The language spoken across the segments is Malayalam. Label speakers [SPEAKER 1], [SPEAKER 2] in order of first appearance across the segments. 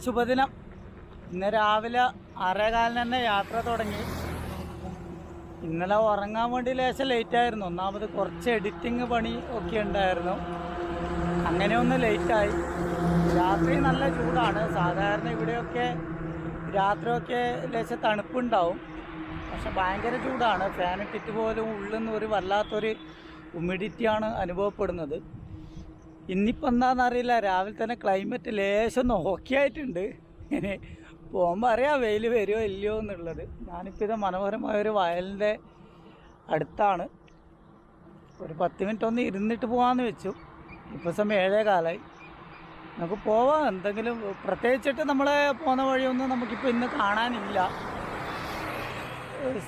[SPEAKER 1] ശുഭദിനം. ഇന്ന് രാവിലെ 6:15 തന്നെ യാത്ര തുടങ്ങി. ഇന്നലെ ഉറങ്ങാൻ വേണ്ടി ലേശം ലേറ്റായിരുന്നു. ഒന്നാമത് കുറച്ച് എഡിറ്റിങ് പണി ഒക്കെ ഉണ്ടായിരുന്നു, അങ്ങനെ ഒന്ന് ലേറ്റായി. രാത്രി നല്ല ചൂടാണ്. സാധാരണ ഇവിടെയൊക്കെ രാത്രിയൊക്കെ ലേശം തണുപ്പുണ്ടാവും, പക്ഷെ ഭയങ്കര ചൂടാണ്. ഫാൻ ഇട്ടിട്ട് പോലും ഉള്ളിൽ നിന്ന് ഒരു വല്ലാത്തൊരു ഹ്യൂമിഡിറ്റിയാണ് അനുഭവപ്പെടുന്നത്. ഇന്നിപ്പോൾ എന്താണെന്നറിയില്ല, രാവിലെ തന്നെ ക്ലൈമറ്റ് ലേശം ഓക്കെ ആയിട്ടുണ്ട്. ഇനി പോകുമ്പോൾ അറിയാം വെയിൽ വരുമോ ഇല്ലയോ എന്നുള്ളത്. ഞാനിപ്പോൾ ഇത് മനോഹരമായൊരു വയലിൻ്റെ അടുത്താണ്. ഒരു 10 മിനിറ്റ് ഒന്ന് ഇരുന്നിട്ട് പോകാമെന്ന് വെച്ചു. ഇപ്പോൾ സമയം 7:15. നമുക്ക് പോവാം. എന്തെങ്കിലും പ്രത്യേകിച്ചിട്ട് നമ്മളെ പോകുന്ന വഴിയൊന്നും നമുക്കിപ്പോൾ ഇന്ന് കാണാനില്ല.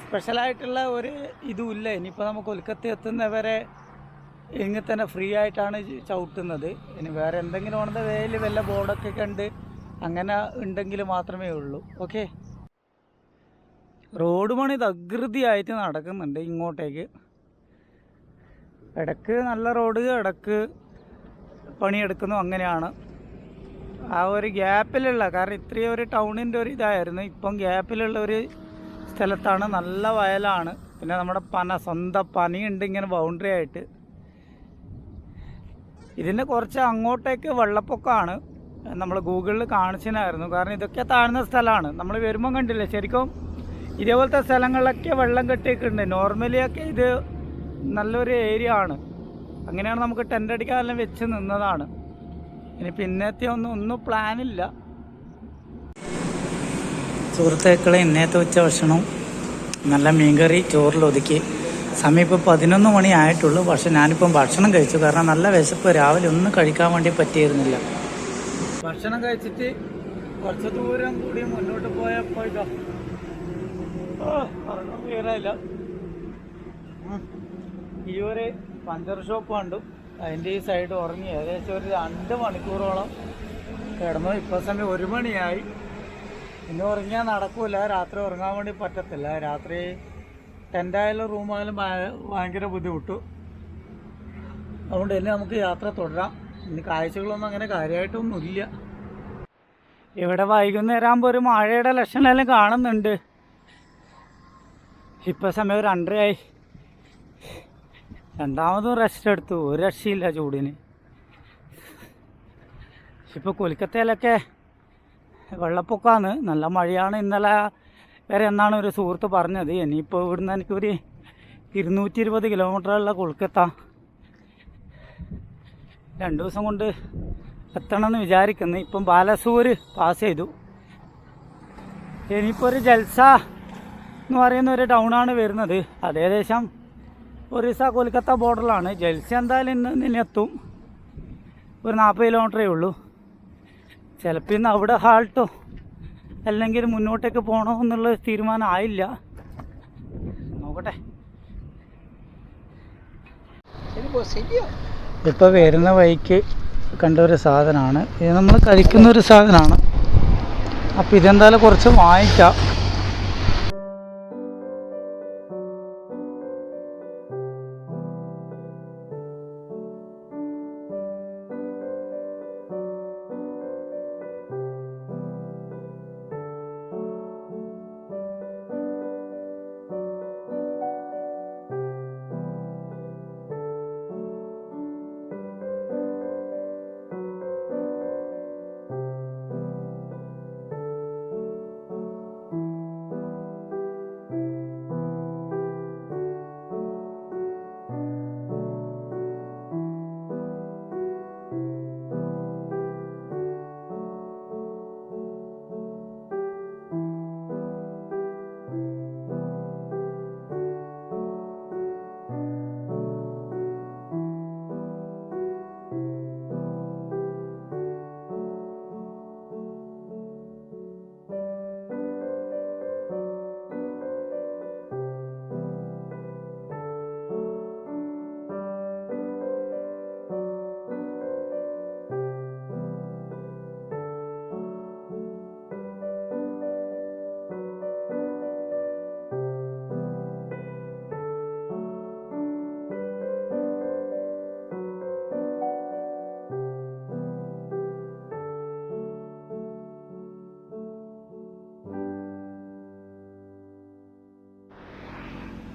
[SPEAKER 1] സ്പെഷ്യലായിട്ടുള്ള ഒരു ഇതുമില്ല. ഇനിയിപ്പോൾ നമുക്ക് കൊൽക്കത്ത എത്തുന്നവരെ ഇങ്ങനെ തന്നെ ഫ്രീ ആയിട്ടാണ് ചവിട്ടുന്നത്. ഇനി വേറെ എന്തെങ്കിലും ആണെന്ന് വെയിൽ വല്ല ബോർഡൊക്കെ കണ്ട് അങ്ങനെ ഉണ്ടെങ്കിൽ മാത്രമേ ഉള്ളൂ. ഓക്കെ, റോഡ് പണി തകൃതിയായിട്ട് നടക്കുന്നുണ്ട് ഇങ്ങോട്ടേക്ക്. ഇടക്ക് നല്ല റോഡ്, ഇടക്ക് പണിയെടുക്കുന്നു. അങ്ങനെയാണ് ആ ഒരു ഗ്യാപ്പിലുള്ള, കാരണം ഇത്രയും ഒരു ടൗണിൻ്റെ ഒരു ഇതായിരുന്നു. ഇപ്പം ഗ്യാപ്പിലുള്ള ഒരു സ്ഥലത്താണ്, നല്ല വയലാണ്. പിന്നെ നമ്മുടെ സ്വന്തം പനിയുണ്ട് ഇങ്ങനെ ബൗണ്ടറി ആയിട്ട്. ഇതിൻ്റെ കുറച്ച് അങ്ങോട്ടേക്ക് വെള്ളപ്പൊക്കമാണ്. നമ്മൾ ഗൂഗിളിൽ കാണിച്ചിട്ടുണ്ടായിരുന്നു. കാരണം ഇതൊക്കെ താഴ്ന്ന സ്ഥലമാണ്. നമ്മൾ വരുമ്പം കണ്ടില്ലേ, ശരിക്കും ഇതേപോലത്തെ സ്ഥലങ്ങളിലൊക്കെ വെള്ളം കെട്ടിയിട്ടുണ്ട്. നോർമലിയൊക്കെ ഇത് നല്ലൊരു ഏരിയ ആണ്. അങ്ങനെയാണ് നമുക്ക് ടെൻ്റ് അടിക്കാനെല്ലാം വെച്ച് നിന്നതാണ്. ഇനി പിന്നത്തെ ഒന്നും പ്ലാനില്ല. സുഹൃത്തുക്കളെ, ഇന്നത്തെ ഉച്ച ഭക്ഷണം നല്ല മീൻകറി ചോറിലൊതുക്കി. സമയം ഇപ്പോൾ 11 മണി ആയിട്ടുള്ളൂ. പക്ഷെ ഞാനിപ്പം ഭക്ഷണം കഴിച്ചു, കാരണം നല്ല വിശപ്പ്. രാവിലെ ഒന്നും കഴിക്കാൻ വേണ്ടി പറ്റിയിരുന്നില്ല. ഭക്ഷണം കഴിച്ചിട്ട് കുറച്ച് ദൂരം കൂടി മുന്നോട്ട് പോയപ്പോൾ ക്ലിയറായില്ല. ഈ ഒരു പഞ്ചർ ഷോപ്പ് കണ്ടു, അതിൻ്റെ ഈ സൈഡ് ഉറങ്ങി. ഏകദേശം ഒരു 2 മണിക്കൂറോളം കിടന്നു. ഇപ്പോൾ സമയം 1 മണിയായി. ഇന്ന് ഉറങ്ങിയാൽ നടക്കൂല, രാത്രി ഉറങ്ങാൻ വേണ്ടി പറ്റത്തില്ല. രാത്രി ടെൻ്റായാലും റൂമായാലും ഭയങ്കര ബുദ്ധിമുട്ടു. അതുകൊണ്ട് തന്നെ നമുക്ക് യാത്ര തുടരാം. ഇനി കാഴ്ചകളൊന്നും അങ്ങനെ കാര്യമായിട്ടൊന്നുമില്ല. ഇവിടെ വൈകുന്നേരം ആകുമ്പോൾ ഒരു മഴയുടെ ലക്ഷണമെല്ലാം കാണുന്നുണ്ട്. ഇപ്പം സമയം 2:30 രണ്ടാമതും റെസ്റ്റ് എടുത്തു. ഒരു രക്ഷയില്ല ചൂടിന്. ഇപ്പോൾ കൊൽക്കത്തയിലൊക്കെ വെള്ളപ്പൊക്കമാണ്, നല്ല മഴയാണ്. ഇന്നലെ വരെ എന്നാണ് ഒരു സുഹൃത്ത് പറഞ്ഞത്. ഇനിയിപ്പോൾ ഇവിടുന്ന് എനിക്കൊരു 220 കിലോമീറ്ററുള്ള കൊൽക്കത്ത 2 ദിവസം കൊണ്ട് എത്തണമെന്ന് വിചാരിക്കുന്നു. ഇപ്പം ബാലസൂർ പാസ് ചെയ്തു. ഇനിയിപ്പോൾ ഒരു ജൽസ എന്ന് പറയുന്ന ഒരു ടൗണാണ് വരുന്നത്. അത് ഏകദേശം ഒറീസ കൊൽക്കത്ത ബോർഡറിലാണ്. ജൽസ എന്തായാലും ഇന്ന് എത്തും. ഒരു 40 കിലോമീറ്ററേ ഉള്ളൂ. ചിലപ്പോൾ ഇന്ന് അവിടെ ഹാൾട്ടോ അല്ലെങ്കിൽ മുന്നോട്ടേക്ക് പോകണോ എന്നുള്ള തീരുമാനം ആയില്ല. നോക്കട്ടെ. ഇപ്പോൾ വരുന്ന വഴിക്ക് കണ്ട ഒരു സാധനമാണ് ഇത്. നമ്മൾ കഴിക്കുന്നൊരു സാധനമാണ്. അപ്പോൾ ഇതെന്തായാലും കുറച്ച് വാങ്ങിക്കാം.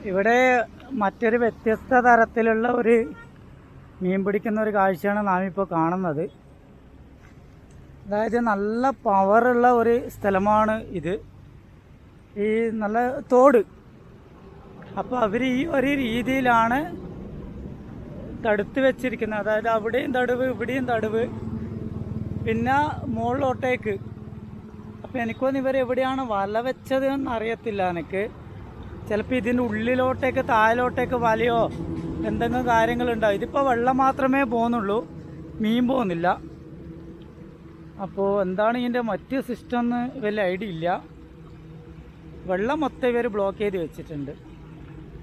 [SPEAKER 1] ഇവിടെ മറ്റൊരു വ്യത്യസ്ത തരത്തിലുള്ള ഒരു മീൻ പിടിക്കുന്ന ഒരു കാഴ്ചയാണ് നാം ഇപ്പോൾ കാണുന്നത്. അതായത് നല്ല പവറുള്ള ഒരു സ്ഥലമാണ് ഇത്, ഈ നല്ല തോട്. അപ്പോൾ അവർ ഈ ഒരു രീതിയിലാണ് തടുത്ത് വെച്ചിരിക്കുന്നത്. അതായത് അവിടെയും തടവ്, ഇവിടെയും തടവ്, പിന്നെ മുകളിലോട്ടേക്ക്. അപ്പോൾ എനിക്കൊന്നും ഇവരെവിടെയാണ് വല വെച്ചത് എന്ന് അറിയത്തില്ല. എനിക്ക് ചിലപ്പോൾ ഇതിൻ്റെ ഉള്ളിലോട്ടേക്ക് താഴോട്ടേക്ക് വലയോ എന്തെങ്കിലും കാര്യങ്ങളുണ്ടാവും. ഇതിപ്പോൾ വെള്ളം മാത്രമേ പോകുന്നുള്ളൂ, മീൻ പോകുന്നില്ല. അപ്പോൾ എന്താണ് ഇതിൻ്റെ മറ്റ് സിസ്റ്റം എന്ന് വലിയ ഐഡിയ ഇല്ല. വെള്ളം മൊത്തം ഇവർ ബ്ലോക്ക് ചെയ്ത് വെച്ചിട്ടുണ്ട്.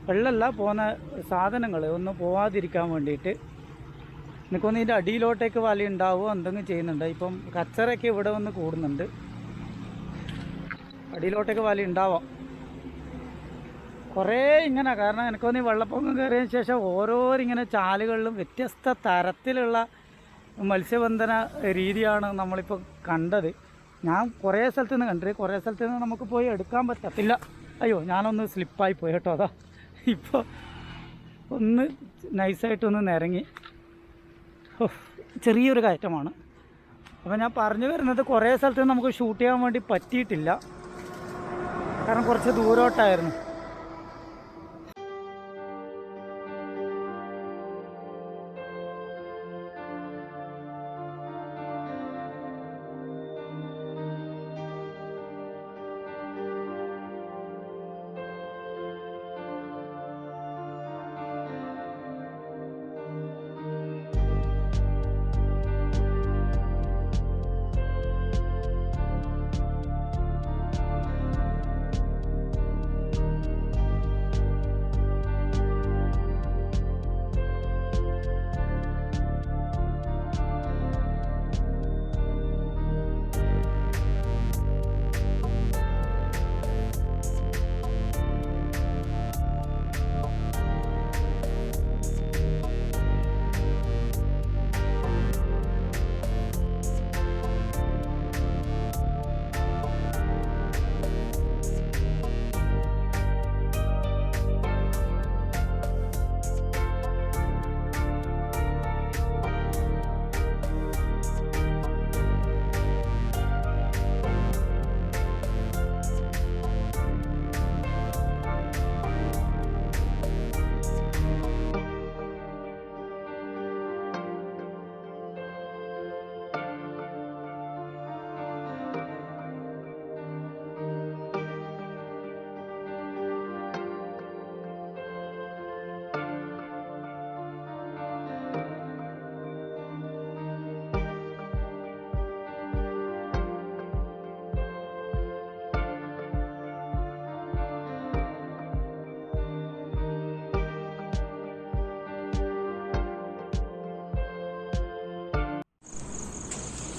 [SPEAKER 1] വെള്ളമല്ല, പോകുന്ന സാധനങ്ങൾ ഒന്ന് പോവാതിരിക്കാൻ വേണ്ടിയിട്ട്. എനിക്കൊന്ന് ഇതിൻ്റെ അടിയിലോട്ടേക്ക് വല ഉണ്ടാവുമോ എന്തെങ്കിലും ചെയ്യുന്നുണ്ട്. ഇപ്പം കച്ചറയൊക്കെ ഇവിടെ വന്ന് കൂടുന്നുണ്ട്, അടിയിലോട്ടേക്ക് വല ഉണ്ടാവാം കുറേ ഇങ്ങനെ. കാരണം എനിക്കൊന്ന് ഈ വെള്ളപ്പൊക്കം കയറിയതിന് ശേഷം ഓരോരിങ്ങനെ ചാലുകളിലും വ്യത്യസ്ത തരത്തിലുള്ള മത്സ്യബന്ധന രീതിയാണ് നമ്മളിപ്പോൾ കണ്ടത്. ഞാൻ കുറേ സ്ഥലത്ത് നിന്ന് കണ്ടത്, കുറേ സ്ഥലത്ത് നിന്ന് നമുക്ക് പോയി എടുക്കാൻ പറ്റത്തില്ല. അയ്യോ, ഞാനൊന്ന് സ്ലിപ്പായി പോയി കേട്ടോ. അതാ ഇപ്പോൾ ഒന്ന് നൈസായിട്ടൊന്ന് നിരങ്ങി. ചെറിയൊരു കയറ്റമാണ്. അപ്പോൾ ഞാൻ പറഞ്ഞു വരുന്നത്, കുറേ സ്ഥലത്ത് നിന്ന് നമുക്ക് ഷൂട്ട് ചെയ്യാൻ വേണ്ടി പറ്റിയിട്ടില്ല, കാരണം കുറച്ച് ദൂരോട്ടായിരുന്നു.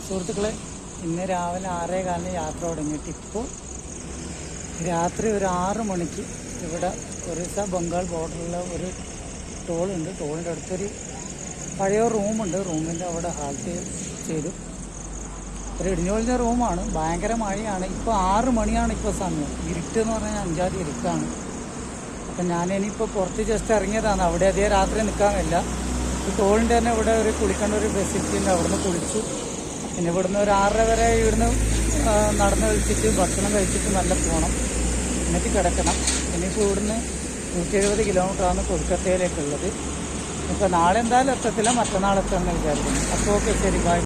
[SPEAKER 1] സുഹൃത്തുക്കളെ, ഇന്ന് രാവിലെ 6:15 യാത്ര തുടങ്ങിയിട്ട് ഇപ്പോൾ രാത്രി ഒരു 6 മണിക്ക് ഇവിടെ ഒറീസ ബംഗാൾ ബോർഡറിലുള്ള ഒരു ടോളുണ്ട്. ടോളിൻ്റെ അടുത്തൊരു പഴയ റൂമുണ്ട്. റൂമിൻ്റെ അവിടെ ഹാൾട്ട് ചെയ്തു. ഒരു ഇടിഞ്ഞൊളിഞ്ഞ റൂമാണ്. ഭയങ്കര മഴയാണ്. ഇപ്പോൾ 6 മണിയാണ് ഇപ്പോൾ സമയം. ഇരുട്ട് എന്ന് പറഞ്ഞാൽ 5 ഇരുട്ടാണ്. അപ്പം ഞാനിപ്പോൾ പുറത്ത് ജസ്റ്റ് ഇറങ്ങിയതാണ്. അവിടെ അധികം രാത്രി നിൽക്കാനില്ല. ടോളിൻ്റെ തന്നെ ഇവിടെ ഒരു കുളിക്കേണ്ട ഒരു ഫെസിലിറ്റി ഉണ്ട്. അവിടുന്ന് കുളിച്ചു. പിന്നെ ഇവിടുന്ന് ഒരു 6:30 വരെ ഇവിടുന്ന് നടന്ന് കഴിച്ചിട്ട് ഭക്ഷണം കഴിച്ചിട്ട് നല്ല പോകണം, എന്നിട്ട് കിടക്കണം. ഇനിയിപ്പോൾ ഇവിടുന്ന് 170 കിലോമീറ്ററാണ് കൊൽക്കത്തയിലേക്കുള്ളത്. ഇപ്പോൾ നാളെ എന്തായാലും എത്തത്തില്ല, മറ്റന്നാൾ എത്താമെന്ന് വിചാരിക്കുന്നു. അപ്പോൾ ഓക്കെ, ശരി, ബൈ.